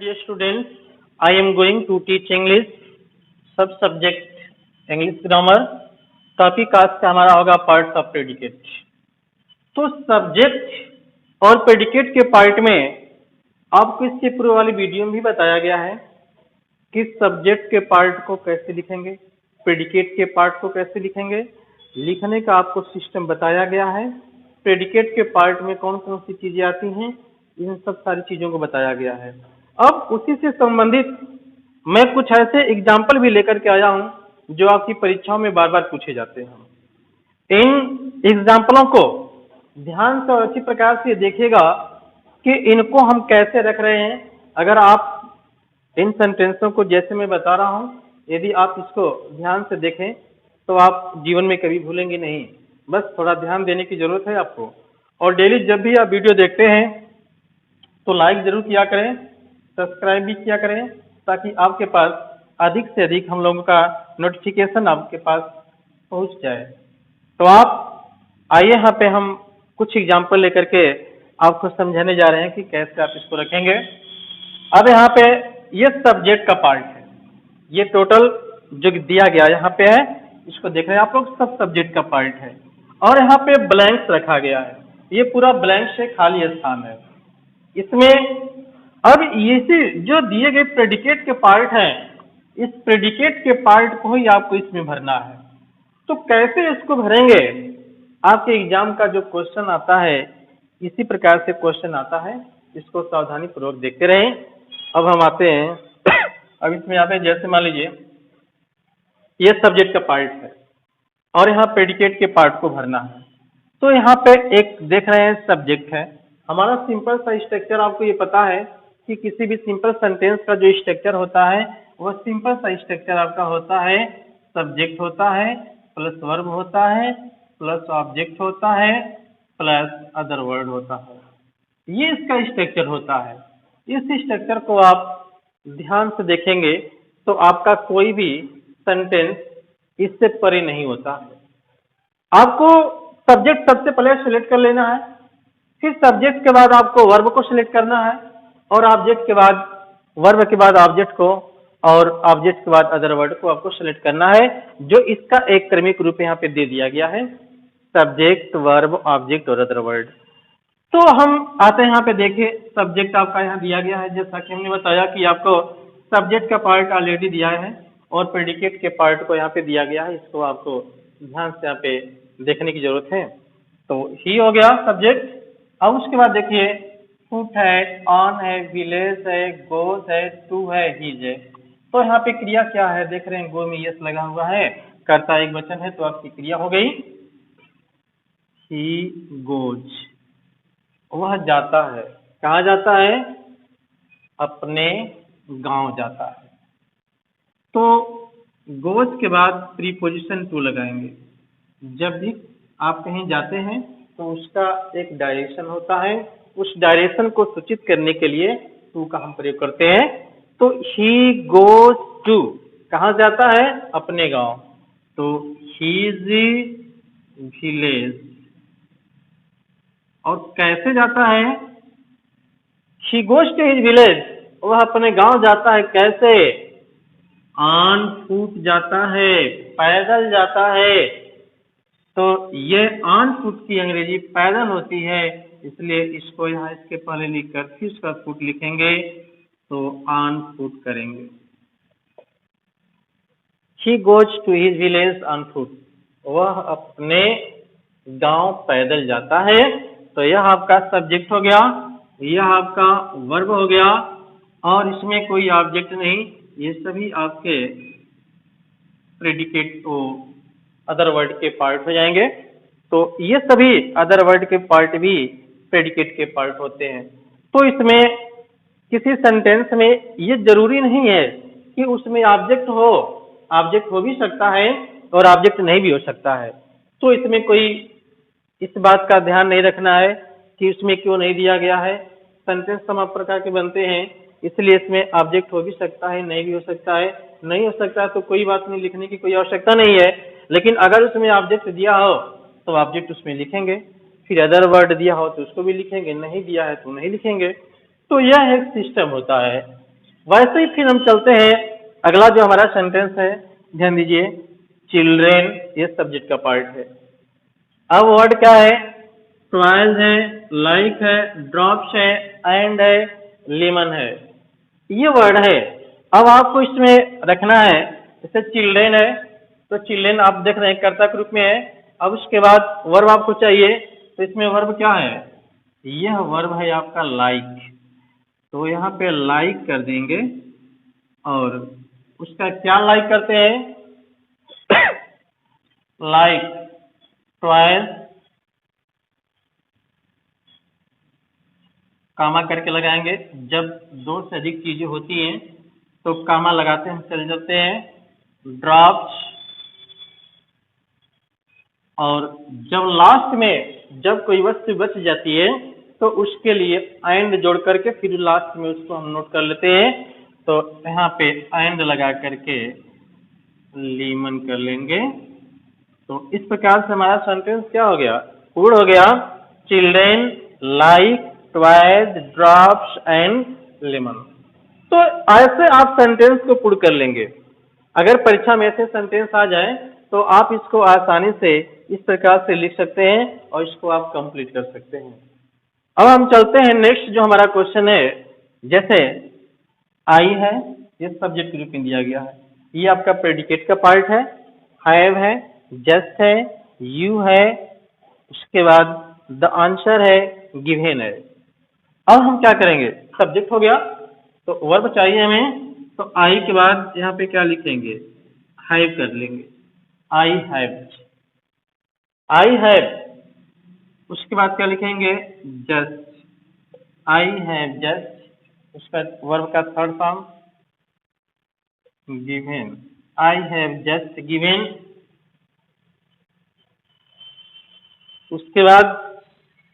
dear students, I am going to teach English subject English grammar. Topic आज का हमारा होगा पार्ट्स ऑफ प्रेडिकेट। तो सब्जेक्ट और प्रेडिकेट के पार्ट में आपको इसके पूर्व वाली वीडियो में भी बताया गया है कि सब्जेक्ट के पार्ट को कैसे लिखेंगे, प्रेडिकेट के पार्ट को कैसे लिखेंगे। लिखने का आपको सिस्टम बताया गया है। प्रेडिकेट के पार्ट में कौन कौन सी चीजें आती हैं, इन सब सारी चीजों को बताया गया है। अब उसी से संबंधित मैं कुछ ऐसे एग्जाम्पल भी लेकर के आया हूं जो आपकी परीक्षाओं में बार बार पूछे जाते हैं। इन एग्जाम्पलों को ध्यान से और अच्छी प्रकार से देखिएगा कि इनको हम कैसे रख रहे हैं। अगर आप इन सेंटेंसों को जैसे मैं बता रहा हूं, यदि आप इसको ध्यान से देखें तो आप जीवन में कभी भूलेंगे नहीं। बस थोड़ा ध्यान देने की जरूरत है आपको। और डेली जब भी आप वीडियो देखते हैं तो लाइक जरूर किया करें, सब्सक्राइब भी किया करें, ताकि आपके पास अधिक से अधिक हम लोगों का नोटिफिकेशन आपके पास पहुंच जाए। तो आप आइए, यहाँ पे हम कुछ एग्जाम्पल लेकर के आपको समझाने जा रहे हैं कि कैसे आप इसको रखेंगे। अब यहाँ पे ये सब्जेक्ट का पार्ट है, ये टोटल जो दिया गया यहाँ पे है, इसको देख रहे हैं आप लोग, सब सब्जेक्ट का पार्ट है। और यहाँ पे ब्लैंक्स रखा गया है, ये पूरा ब्लैंक से खाली स्थान है। इसमें अब इसी जो दिए गए प्रेडिकेट के पार्ट हैं, इस प्रेडिकेट के पार्ट को ही आपको इसमें भरना है। तो कैसे इसको भरेंगे, आपके एग्जाम का जो क्वेश्चन आता है इसी प्रकार से क्वेश्चन आता है, इसको सावधानी पूर्वक देखते रहें। अब हम आते हैं अब इसमें आते हैं, जैसे मान लीजिए ये सब्जेक्ट का पार्ट है और यहाँ प्रेडिकेट के पार्ट को भरना है। तो यहाँ पे एक देख रहे हैं सब्जेक्ट है। हमारा सिंपल सा स्ट्रक्चर आपको ये पता है कि किसी भी सिंपल सेंटेंस का जो स्ट्रक्चर होता है वह सिंपल सा स्ट्रक्चर आपका होता है, सब्जेक्ट होता है प्लस वर्ब होता है प्लस ऑब्जेक्ट होता है प्लस अदर वर्ड होता है। ये इसका स्ट्रक्चर होता है। इस स्ट्रक्चर को आप ध्यान से देखेंगे तो आपका कोई भी सेंटेंस इससे परे नहीं होता है। आपको सब्जेक्ट सबसे पहले सिलेक्ट कर लेना है, फिर सब्जेक्ट के बाद आपको वर्ब को सिलेक्ट करना है, और ऑब्जेक्ट के बाद वर्ब के बाद ऑब्जेक्ट को, और ऑब्जेक्ट के बाद अदर वर्ड को आपको सिलेक्ट करना है, जो इसका एक क्रमिक रूप यहाँ पे दे दिया गया है, सब्जेक्ट वर्ब ऑब्जेक्ट और अदर वर्ड। तो हम आते हैं यहाँ पे, देखिए सब्जेक्ट आपका यहाँ दिया गया है, जैसा कि हमने बताया कि आपको सब्जेक्ट का पार्ट ऑलरेडी दिया है और प्रेडिकेट के पार्ट को यहाँ पे दिया गया है। इसको आपको ध्यान से यहाँ पे देखने की जरूरत है। तो ही हो गया सब्जेक्ट। अब उसके बाद देखिए फुट है, ऑन है, विलेज है, गोज है, टू है, हीज है। तो यहाँ पे क्रिया क्या है, देख रहे हैं गो में यस लगा हुआ है, कर्ता एक वचन है तो आपकी क्रिया हो गई ही गोज। वह जाता है, कहाँ जाता है, अपने गांव जाता है। तो गोज के बाद प्रीपोजिशन टू लगाएंगे। जब भी आप कहीं जाते हैं तो उसका एक डायरेक्शन होता है, उस डायरेक्शन को सूचित करने के लिए टू का हम प्रयोग करते हैं। तो ही गोज टू, कहाँ जाता है, अपने गांव। तो हीज विलेज। और कैसे जाता है, he goes to his village, वह अपने गांव जाता है कैसे, ऑन फुट जाता है, पैदल जाता है। तो ये ऑन फुट की अंग्रेजी पैदल होती है, इसलिए इसको यहाँ इसके पहले लिखकर फिर उसका फुट लिखेंगे तो ऑन फुट करेंगे। He goes to his village on foot, वह अपने गांव पैदल जाता है। तो यह आपका सब्जेक्ट हो गया, यह आपका वर्ब हो गया, और इसमें कोई ऑब्जेक्ट नहीं, ये सभी आपके प्रेडिकेट को अदर वर्ड के पार्ट हो जाएंगे। तो ये सभी अदर वर्ड के पार्ट भी प्रेडिकेट के पार्ट होते हैं। तो इसमें किसी सेंटेंस में ये जरूरी नहीं है कि उसमें ऑब्जेक्ट हो, ऑब्जेक्ट हो भी सकता है और ऑब्जेक्ट नहीं भी हो सकता है। तो इसमें कोई इस बात का ध्यान नहीं रखना है कि उसमें क्यों नहीं दिया गया है। सेंटेंस तमाम प्रकार के बनते हैं, इसलिए इसमें ऑब्जेक्ट हो भी सकता है, नहीं भी हो सकता है। नहीं हो सकता है तो कोई बात नहीं, लिखने की कोई आवश्यकता नहीं है। लेकिन अगर उसमें ऑब्जेक्ट दिया हो तो ऑब्जेक्ट उसमें लिखेंगे, फिर अदर वर्ड दिया हो तो उसको भी लिखेंगे, नहीं दिया है तो नहीं लिखेंगे। तो यह एक सिस्टम होता है। वैसे ही फिर हम चलते हैं, अगला जो हमारा सेंटेंस है, ध्यान दीजिए, चिल्ड्रेन ये सब्जेक्ट का पार्ट है। अब वर्ड क्या है, ट्वाइस है, लाइक है, ड्रॉप्स है, एंड है, लेमन है, ये वर्ड है। अब आपको इसमें रखना है, जैसे चिल्ड्रेन है तो चिल्ड्रेन आप देख रहे हैं कर्ता के रूप में है। अब उसके बाद वर्ब आपको चाहिए, तो इसमें वर्ब क्या है, यह वर्ब है आपका लाइक, तो यहाँ पे लाइक कर देंगे। और उसका क्या लाइक करते हैं, लाइक ट्वाइस, कामा करके लगाएंगे। जब दो से अधिक चीजें होती हैं तो कामा लगाते हैं, चले जाते हैं। ड्रॉप्स, और जब लास्ट में जब कोई वस्तु बच जाती है तो उसके लिए एंड जोड़ करके फिर लास्ट में उसको हम नोट कर लेते हैं। तो यहाँ पे एंड लगा करके लीमन कर लेंगे। तो इस प्रकार से हमारा सेंटेंस क्या हो गया, पूर्ण हो गया। Children like twice drops and lemon. तो ऐसे आप सेंटेंस को पूर्ण कर लेंगे। अगर परीक्षा में ऐसे सेंटेंस आ जाए तो आप इसको आसानी से इस प्रकार से लिख सकते हैं और इसको आप कंप्लीट कर सकते हैं। अब हम चलते हैं नेक्स्ट जो हमारा क्वेश्चन है, जैसे आई है, ये सब्जेक्ट के रूप में दिया गया है, ये आपका प्रेडिकेट का पार्ट है। हैव है, जस्ट है, यू है, उसके बाद द आंसर है, गिवन है। अब हम क्या करेंगे, सब्जेक्ट हो गया तो वर्ब चाहिए हमें, तो आई के बाद यहाँ पे क्या लिखेंगे, हैव कर लेंगे। आई हैव, आई हैव, उसके बाद क्या लिखेंगे, जस्ट, आई हैव जस्ट, उसका वर्ब का third form given, I have just given. उसके बाद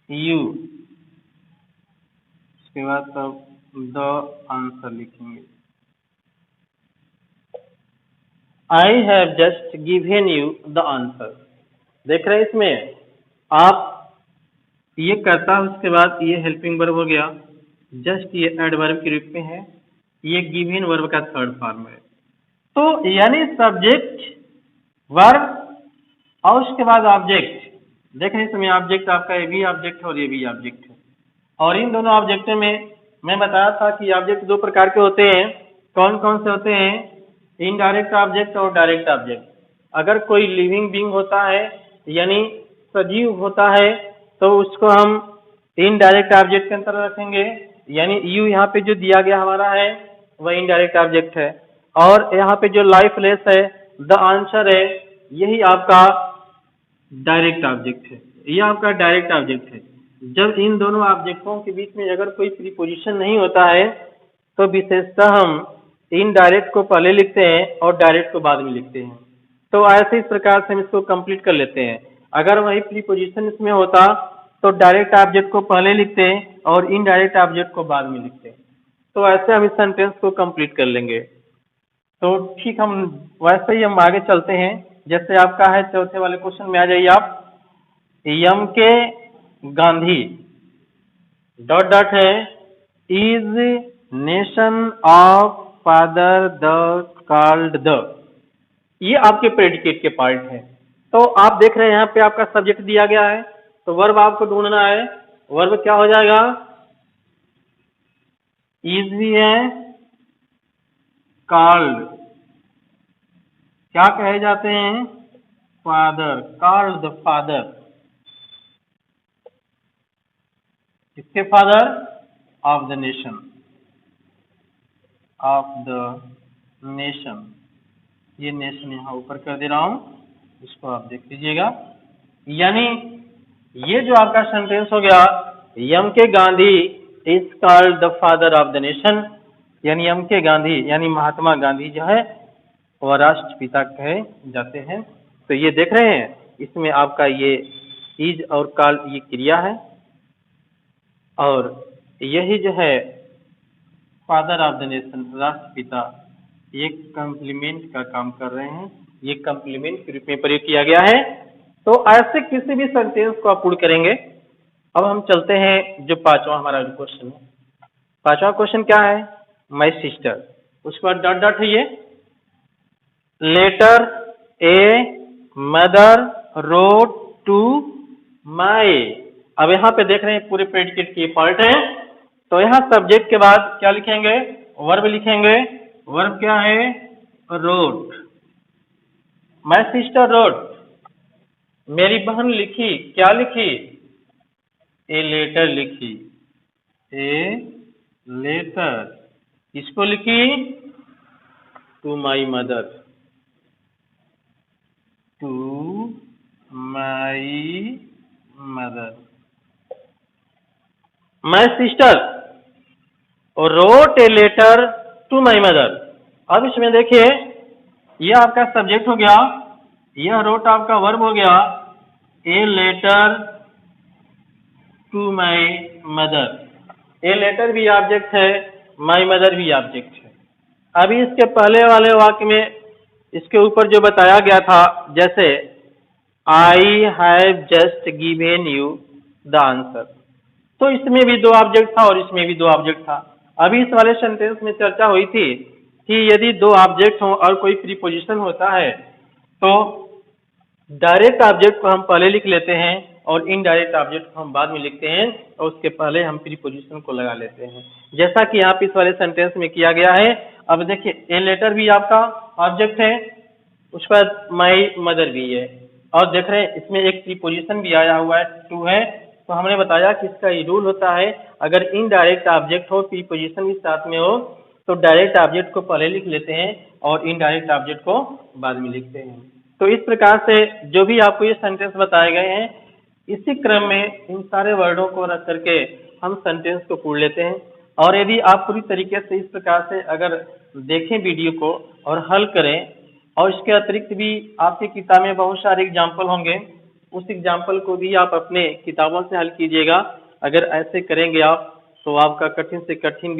यू, उसके बाद तब द आंसर लिखेंगे। I have just given you the answer. देख रहे हैं इसमें आप, ये करता है, उसके बाद ये हेल्पिंग वर्ब हो गया, जस्ट ये एडवर्ब के रूप में है, ये गिवन वर्ब का थर्ड फॉर्म है। तो यानी सब्जेक्ट, वर्ब और उसके बाद ऑब्जेक्ट। देखें इसमें ऑब्जेक्ट आपका ये भी ऑब्जेक्ट है और ये भी ऑब्जेक्ट है। और इन दोनों ऑब्जेक्ट में मैं बताया था कि ऑब्जेक्ट दो प्रकार के होते हैं। कौन कौन से होते हैं, इनडायरेक्ट ऑब्जेक्ट और डायरेक्ट ऑब्जेक्ट। अगर कोई लिविंग बीइंग होता है यानी सजीव होता है तो उसको हम इनडायरेक्ट ऑब्जेक्ट के अंतर रखेंगे, यानी यू यहाँ पे जो दिया गया हमारा है वह इनडायरेक्ट ऑब्जेक्ट है। और यहाँ पे जो लाइफलेस है, द आंसर है, यही आपका डायरेक्ट ऑब्जेक्ट है, ये आपका डायरेक्ट ऑब्जेक्ट है। जब इन दोनों ऑब्जेक्टों के बीच में अगर कोई प्रीपोजिशन नहीं होता है तो विशेषतः हम इनडायरेक्ट को पहले लिखते हैं और डायरेक्ट को बाद में लिखते हैं। तो ऐसे इस प्रकार से हम इसको कंप्लीट कर लेते हैं। अगर वही प्रीपोजिशन इसमें होता तो डायरेक्ट ऑब्जेक्ट को पहले लिखते हैं और इनडायरेक्ट ऑब्जेक्ट को बाद में लिखते हैं। तो ऐसे हम इस सेंटेंस को कंप्लीट कर लेंगे। तो ठीक, हम वैसे ही हम आगे चलते हैं। जैसे आपका है चौथे वाले क्वेश्चन में आ जाइए आप, यम के गांधी डॉट डॉट है, is nation of father the called the, ये आपके प्रेडिकेट के पार्ट है। तो आप देख रहे हैं यहाँ पे आपका सब्जेक्ट दिया गया है, तो वर्ब आपको ढूंढना है। वर्ब क्या हो जाएगा, इज भी है, कॉल्ड, क्या कहे जाते हैं, फादर, कॉल्ड द फादर, किसके father, of the nation, of the nation. ये नेशन यहाँ ऊपर कर दे रहा हूं, इसको आप देख लीजिएगा। यानी ये जो आपका सेंटेंस हो गया, यम के Gandhi is called the father of the nation, यानी यम के गांधी यानी महात्मा गांधी जो है वह राष्ट्रपिता कहे जाते हैं। तो ये देख रहे हैं इसमें आपका ये इज और कॉल ये क्रिया है, और यही जो है फादर ऑफ द नेशन राष्ट्रपिता, ये कॉम्प्लीमेंट का काम कर रहे हैं, ये कॉम्प्लीमेंट के रूप में प्रयोग किया गया है। तो ऐसे किसी भी सेंटेंस को आप पूर्ण करेंगे। अब हम चलते हैं जो पांचवा हमारा क्वेश्चन है। पांचवा क्वेश्चन क्या है, माई सिस्टर। उसके बाद डॉट डॉट है ये, letter a mother wrote to my. अब यहाँ पे देख रहे हैं पूरे प्रेडिकेट की पार्ट है, तो यहाँ सब्जेक्ट के बाद क्या लिखेंगे, वर्ब लिखेंगे। वर्ब क्या है, रोड। माई सिस्टर रोड, मेरी बहन लिखी, क्या लिखी, ए लेटर लिखी, ए लेटर। किसको लिखी, to my mother, to my mother. My sister wrote a letter to my mother. अब इसमें देखिए, ये आपका सब्जेक्ट हो गया, यह रोट आपका वर्ब हो गया, a letter to my mother. A letter भी ऑब्जेक्ट है, माई मदर भी ऑब्जेक्ट है। अभी इसके पहले वाले वाक्य में इसके ऊपर जो बताया गया था, जैसे I have just given you the answer, तो इसमें भी दो ऑब्जेक्ट था और इसमें भी दो ऑब्जेक्ट था। अभी इस वाले सेंटेंस में चर्चा हुई थी कि यदि दो ऑब्जेक्ट हो और कोई प्रीपोजिशन होता है तो डायरेक्ट ऑब्जेक्ट को हम पहले लिख लेते हैं और इनडायरेक्ट ऑब्जेक्ट को हम बाद में लिखते हैं और उसके पहले हम प्रीपोजिशन को लगा लेते हैं, जैसा कि यहाँ पे इस वाले सेंटेंस में किया गया है। अब देखिए, ए लेटर भी आपका ऑब्जेक्ट है, उसके बाद माई मदर भी है, और देख रहे हैं इसमें एक प्रीपोजिशन भी आया हुआ है, टू है। तो हमने बताया कि इसका ये रूल होता है, अगर इनडायरेक्ट ऑब्जेक्ट हो, प्रीपोजिशन भी साथ में हो, तो डायरेक्ट ऑब्जेक्ट को पहले लिख लेते हैं और इनडायरेक्ट ऑब्जेक्ट को बाद में लिखते हैं। तो इस प्रकार से जो भी आपको ये सेंटेंस बताए गए हैं, इसी क्रम में इन सारे वर्डों को रख करके हम सेंटेंस को पढ़ लेते हैं। और यदि आप पूरी तरीके से इस प्रकार से अगर देखें वीडियो को और हल करें, और इसके अतिरिक्त भी आपकी किताब में बहुत सारे एग्जाम्पल होंगे, उस एग्जाम्पल को भी आप अपने किताबों से हल कीजिएगा। अगर ऐसे करेंगे आप तो आपका कठिन से कठिन